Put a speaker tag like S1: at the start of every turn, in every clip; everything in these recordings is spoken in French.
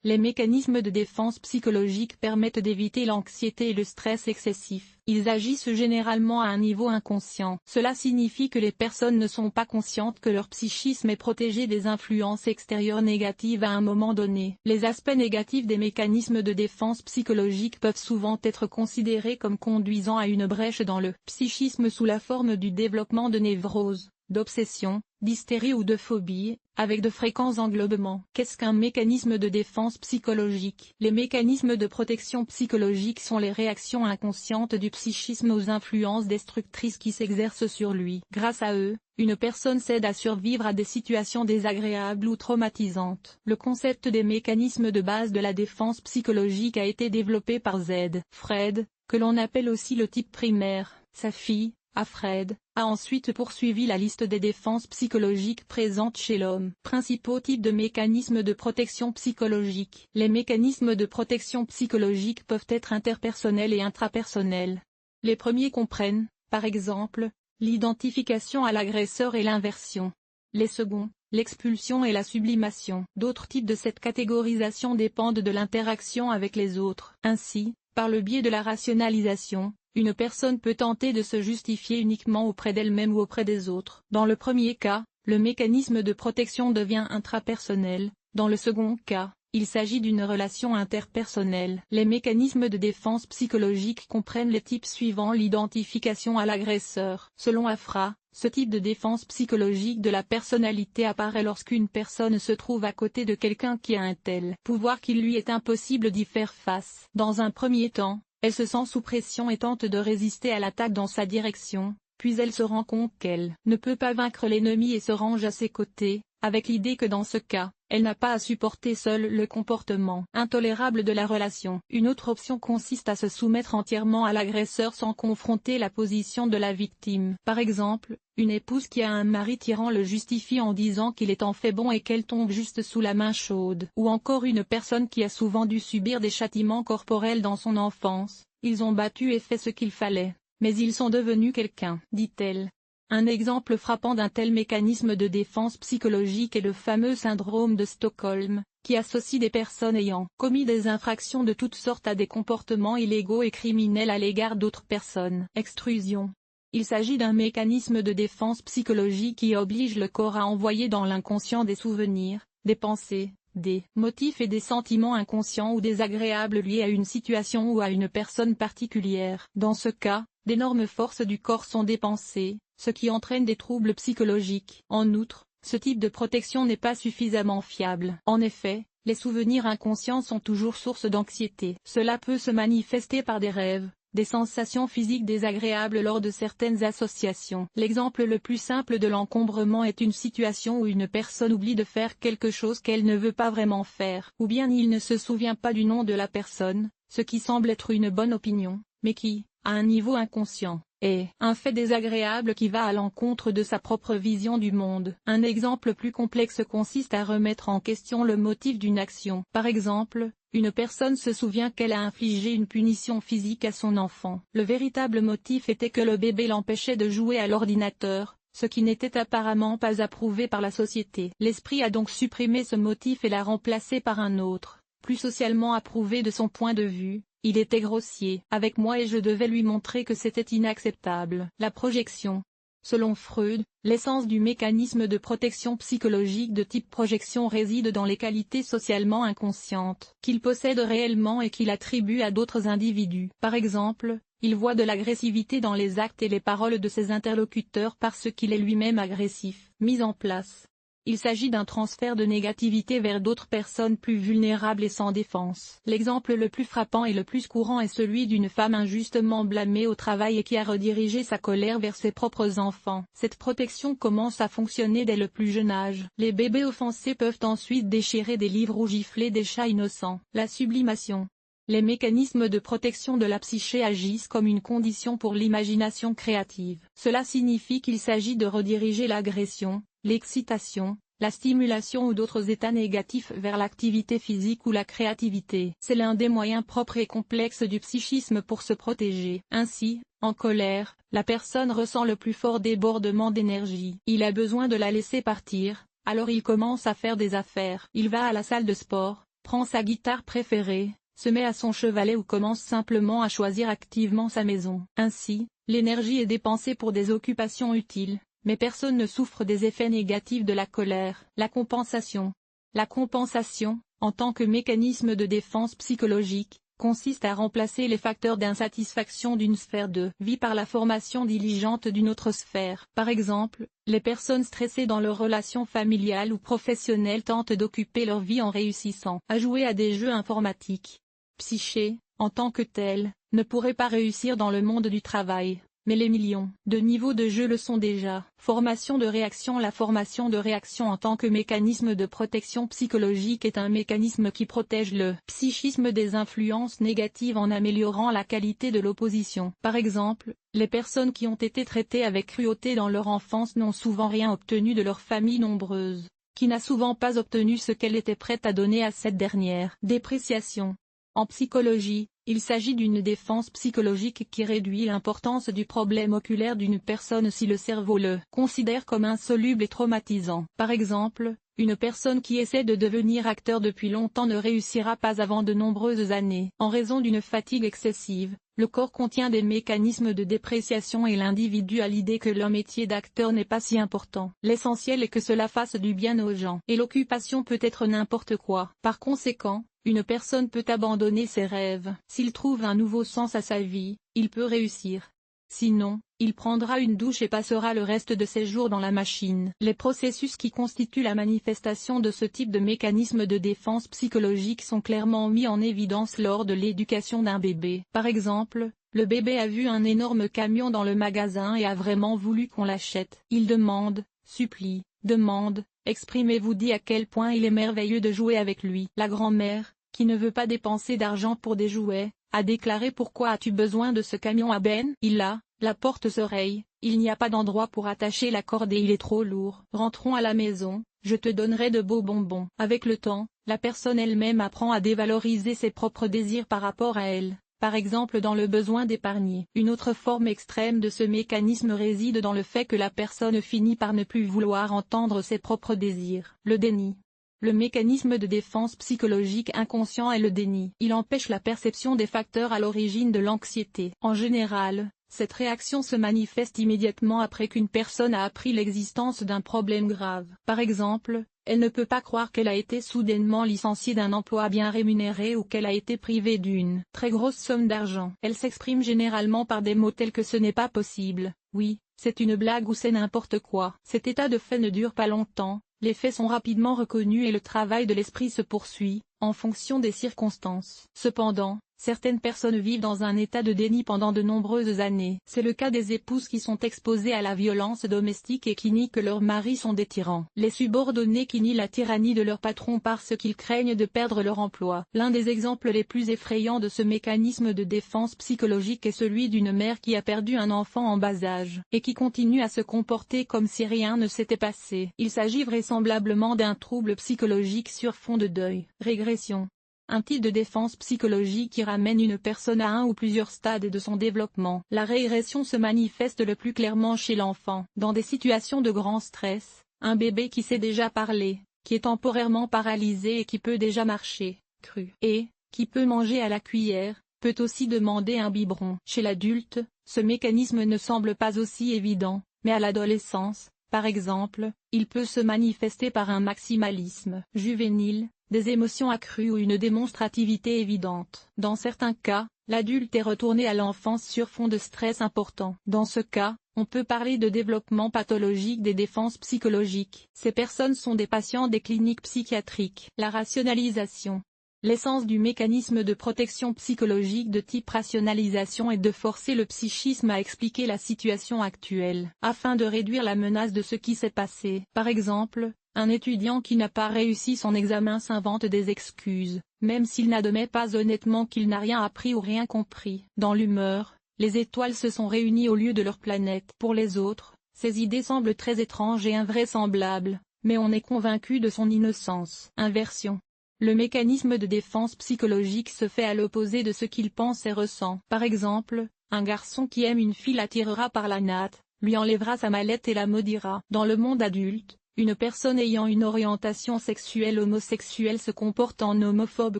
S1: Les mécanismes de défense psychologique permettent d'éviter l'anxiété et le stress excessif. Ils agissent généralement à un niveau inconscient. Cela signifie que les personnes ne sont pas conscientes que leur psychisme est protégé des influences extérieures négatives à un moment donné. Les aspects négatifs des mécanismes de défense psychologique peuvent souvent être considérés comme conduisant à une brèche dans le psychisme sous la forme du développement de névroses, d'obsessions, d'hystérie ou de phobie, avec de fréquents englobements. Qu'est-ce qu'un mécanisme de défense psychologique? Les mécanismes de protection psychologique sont les réactions inconscientes du psychisme aux influences destructrices qui s'exercent sur lui. Grâce à eux, une personne s'aide à survivre à des situations désagréables ou traumatisantes. Le concept des mécanismes de base de la défense psychologique a été développé par Z. Freud, que l'on appelle aussi le type primaire. Sa fille, Freud, a ensuite poursuivi la liste des défenses psychologiques présentes chez l'homme. Principaux types de mécanismes de protection psychologique. Les mécanismes de protection psychologique peuvent être interpersonnels et intrapersonnels. Les premiers comprennent, par exemple, l'identification à l'agresseur et l'inversion. Les seconds, l'expulsion et la sublimation. D'autres types de cette catégorisation dépendent de l'interaction avec les autres. Ainsi, par le biais de la rationalisation, une personne peut tenter de se justifier uniquement auprès d'elle-même ou auprès des autres. Dans le premier cas, le mécanisme de protection devient intrapersonnel. Dans le second cas, il s'agit d'une relation interpersonnelle. Les mécanismes de défense psychologique comprennent les types suivants: l'identification à l'agresseur. Selon Afra, ce type de défense psychologique de la personnalité apparaît lorsqu'une personne se trouve à côté de quelqu'un qui a un tel pouvoir qu'il lui est impossible d'y faire face. Dans un premier temps, elle se sent sous pression et tente de résister à l'attaque dans sa direction, puis elle se rend compte qu'elle ne peut pas vaincre l'ennemi et se range à ses côtés, avec l'idée que dans ce cas, elle n'a pas à supporter seule le comportement intolérable de la relation. Une autre option consiste à se soumettre entièrement à l'agresseur sans confronter la position de la victime. Par exemple, une épouse qui a un mari tyran le justifie en disant qu'il est en fait bon et qu'elle tombe juste sous la main chaude. Ou encore une personne qui a souvent dû subir des châtiments corporels dans son enfance. Ils ont battu et fait ce qu'il fallait, mais ils sont devenus quelqu'un, dit-elle. Un exemple frappant d'un tel mécanisme de défense psychologique est le fameux syndrome de Stockholm, qui associe des personnes ayant commis des infractions de toutes sortes à des comportements illégaux et criminels à l'égard d'autres personnes. Extrusion. Il s'agit d'un mécanisme de défense psychologique qui oblige le corps à envoyer dans l'inconscient des souvenirs, des pensées, des motifs et des sentiments inconscients ou désagréables liés à une situation ou à une personne particulière. Dans ce cas, d'énormes forces du corps sont dépensées, ce qui entraîne des troubles psychologiques. En outre, ce type de protection n'est pas suffisamment fiable. En effet, les souvenirs inconscients sont toujours source d'anxiété. Cela peut se manifester par des rêves, des sensations physiques désagréables lors de certaines associations. L'exemple le plus simple de l'encombrement est une situation où une personne oublie de faire quelque chose qu'elle ne veut pas vraiment faire. Ou bien il ne se souvient pas du nom de la personne, ce qui semble être une bonne opinion, mais qui, à un niveau inconscient, est un fait désagréable qui va à l'encontre de sa propre vision du monde. Un exemple plus complexe consiste à remettre en question le motif d'une action. Par exemple, une personne se souvient qu'elle a infligé une punition physique à son enfant. Le véritable motif était que le bébé l'empêchait de jouer à l'ordinateur, ce qui n'était apparemment pas approuvé par la société. L'esprit a donc supprimé ce motif et l'a remplacé par un autre, plus socialement approuvé de son point de vue. Il était grossier avec moi et je devais lui montrer que c'était inacceptable. La projection. Selon Freud, l'essence du mécanisme de protection psychologique de type projection réside dans les qualités socialement inconscientes qu'il possède réellement et qu'il attribue à d'autres individus. Par exemple, il voit de l'agressivité dans les actes et les paroles de ses interlocuteurs parce qu'il est lui-même agressif. Mise en place. Il s'agit d'un transfert de négativité vers d'autres personnes plus vulnérables et sans défense. L'exemple le plus frappant et le plus courant est celui d'une femme injustement blâmée au travail et qui a redirigé sa colère vers ses propres enfants. Cette protection commence à fonctionner dès le plus jeune âge. Les bébés offensés peuvent ensuite déchirer des livres ou gifler des chats innocents. La sublimation. Les mécanismes de protection de la psyché agissent comme une condition pour l'imagination créative. Cela signifie qu'il s'agit de rediriger l'agression, l'excitation, la stimulation ou d'autres états négatifs vers l'activité physique ou la créativité. C'est l'un des moyens propres et complexes du psychisme pour se protéger. Ainsi, en colère, la personne ressent le plus fort débordement d'énergie. Il a besoin de la laisser partir, alors il commence à faire des affaires. Il va à la salle de sport, prend sa guitare préférée, se met à son chevalet ou commence simplement à choisir activement sa maison. Ainsi, l'énergie est dépensée pour des occupations utiles, mais personne ne souffre des effets négatifs de la colère. La compensation. La compensation, en tant que mécanisme de défense psychologique, consiste à remplacer les facteurs d'insatisfaction d'une sphère de vie par la formation diligente d'une autre sphère. Par exemple, les personnes stressées dans leurs relations familiales ou professionnelles tentent d'occuper leur vie en réussissant à jouer à des jeux informatiques. Psyché, en tant que telle, ne pourrait pas réussir dans le monde du travail, mais les millions de niveaux de jeu le sont déjà. Formation de réaction. La formation de réaction en tant que mécanisme de protection psychologique est un mécanisme qui protège le psychisme des influences négatives en améliorant la qualité de l'opposition. Par exemple, les personnes qui ont été traitées avec cruauté dans leur enfance n'ont souvent rien obtenu de leur famille nombreuse, qui n'a souvent pas obtenu ce qu'elle était prête à donner à cette dernière. Dépréciation. En psychologie, il s'agit d'une défense psychologique qui réduit l'importance du problème oculaire d'une personne si le cerveau le considère comme insoluble et traumatisant. Par exemple, une personne qui essaie de devenir acteur depuis longtemps ne réussira pas avant de nombreuses années. En raison d'une fatigue excessive, le corps contient des mécanismes de dépréciation et l'individu a l'idée que leur métier d'acteur n'est pas si important. L'essentiel est que cela fasse du bien aux gens. Et l'occupation peut être n'importe quoi. Par conséquent, une personne peut abandonner ses rêves. S'il trouve un nouveau sens à sa vie, il peut réussir. Sinon, il prendra une douche et passera le reste de ses jours dans la machine. Les processus qui constituent la manifestation de ce type de mécanisme de défense psychologique sont clairement mis en évidence lors de l'éducation d'un bébé. Par exemple, le bébé a vu un énorme camion dans le magasin et a vraiment voulu qu'on l'achète. Il demande, supplie, demande, exprimez-vous dit à quel point il est merveilleux de jouer avec lui. La grand-mère, qui ne veut pas dépenser d'argent pour des jouets, a déclaré: pourquoi as-tu besoin de ce camion à Ben? Il a la porte-oreille, il n'y a pas d'endroit pour attacher la corde et il est trop lourd. Rentrons à la maison, je te donnerai de beaux bonbons. Avec le temps, la personne elle-même apprend à dévaloriser ses propres désirs par rapport à elle, par exemple dans le besoin d'épargner. Une autre forme extrême de ce mécanisme réside dans le fait que la personne finit par ne plus vouloir entendre ses propres désirs. Le déni. Le mécanisme de défense psychologique inconscient est le déni. Il empêche la perception des facteurs à l'origine de l'anxiété. En général, cette réaction se manifeste immédiatement après qu'une personne a appris l'existence d'un problème grave. Par exemple, elle ne peut pas croire qu'elle a été soudainement licenciée d'un emploi bien rémunéré ou qu'elle a été privée d'une très grosse somme d'argent. Elle s'exprime généralement par des mots tels que ce n'est pas possible, oui, c'est une blague ou c'est n'importe quoi. Cet état de fait ne dure pas longtemps. Les faits sont rapidement reconnus et le travail de l'esprit se poursuit, en fonction des circonstances. Cependant, certaines personnes vivent dans un état de déni pendant de nombreuses années. C'est le cas des épouses qui sont exposées à la violence domestique et qui nient que leurs maris sont des tyrans. Les subordonnés qui nient la tyrannie de leur patron parce qu'ils craignent de perdre leur emploi. L'un des exemples les plus effrayants de ce mécanisme de défense psychologique est celui d'une mère qui a perdu un enfant en bas âge, et qui continue à se comporter comme si rien ne s'était passé. Il s'agit vraisemblablement d'un trouble psychologique sur fond de deuil. Régression. Un type de défense psychologique qui ramène une personne à un ou plusieurs stades de son développement. La régression se manifeste le plus clairement chez l'enfant. Dans des situations de grand stress, un bébé qui sait déjà parler, qui est temporairement paralysé et qui peut déjà marcher, cru, et qui peut manger à la cuillère, peut aussi demander un biberon. Chez l'adulte, ce mécanisme ne semble pas aussi évident, mais à l'adolescence, par exemple, il peut se manifester par un maximalisme juvénile, des émotions accrues ou une démonstrativité évidente. Dans certains cas, l'adulte est retourné à l'enfance sur fond de stress important. Dans ce cas, on peut parler de développement pathologique des défenses psychologiques. Ces personnes sont des patients des cliniques psychiatriques. La rationalisation. L'essence du mécanisme de protection psychologique de type rationalisation est de forcer le psychisme à expliquer la situation actuelle, afin de réduire la menace de ce qui s'est passé. Par exemple, un étudiant qui n'a pas réussi son examen s'invente des excuses, même s'il n'admet pas honnêtement qu'il n'a rien appris ou rien compris. Dans l'humeur, les étoiles se sont réunies au lieu de leur planète. Pour les autres, ces idées semblent très étranges et invraisemblables, mais on est convaincu de son innocence. Inversion. Le mécanisme de défense psychologique se fait à l'opposé de ce qu'il pense et ressent. Par exemple, un garçon qui aime une fille l'attirera par la natte, lui enlèvera sa mallette et la maudira. Dans le monde adulte, Une personne ayant une orientation sexuelle homosexuelle se comporte en homophobe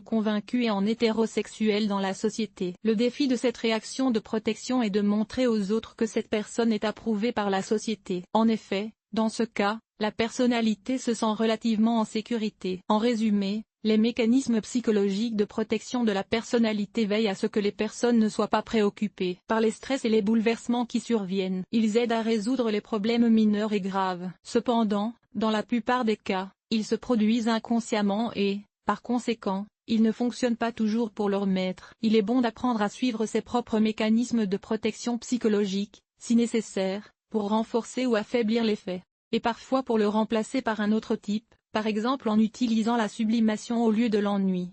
S1: convaincu et en hétérosexuel dans la société. Le défi de cette réaction de protection est de montrer aux autres que cette personne est approuvée par la société. En effet, dans ce cas, la personnalité se sent relativement en sécurité. En résumé, les mécanismes psychologiques de protection de la personnalité veillent à ce que les personnes ne soient pas préoccupées par les stress et les bouleversements qui surviennent. Ils aident à résoudre les problèmes mineurs et graves. Cependant, dans la plupart des cas, ils se produisent inconsciemment et, par conséquent, ils ne fonctionnent pas toujours pour leur maître. Il est bon d'apprendre à suivre ses propres mécanismes de protection psychologique, si nécessaire, pour renforcer ou affaiblir l'effet, et parfois pour le remplacer par un autre type, par exemple en utilisant la sublimation au lieu de l'ennui.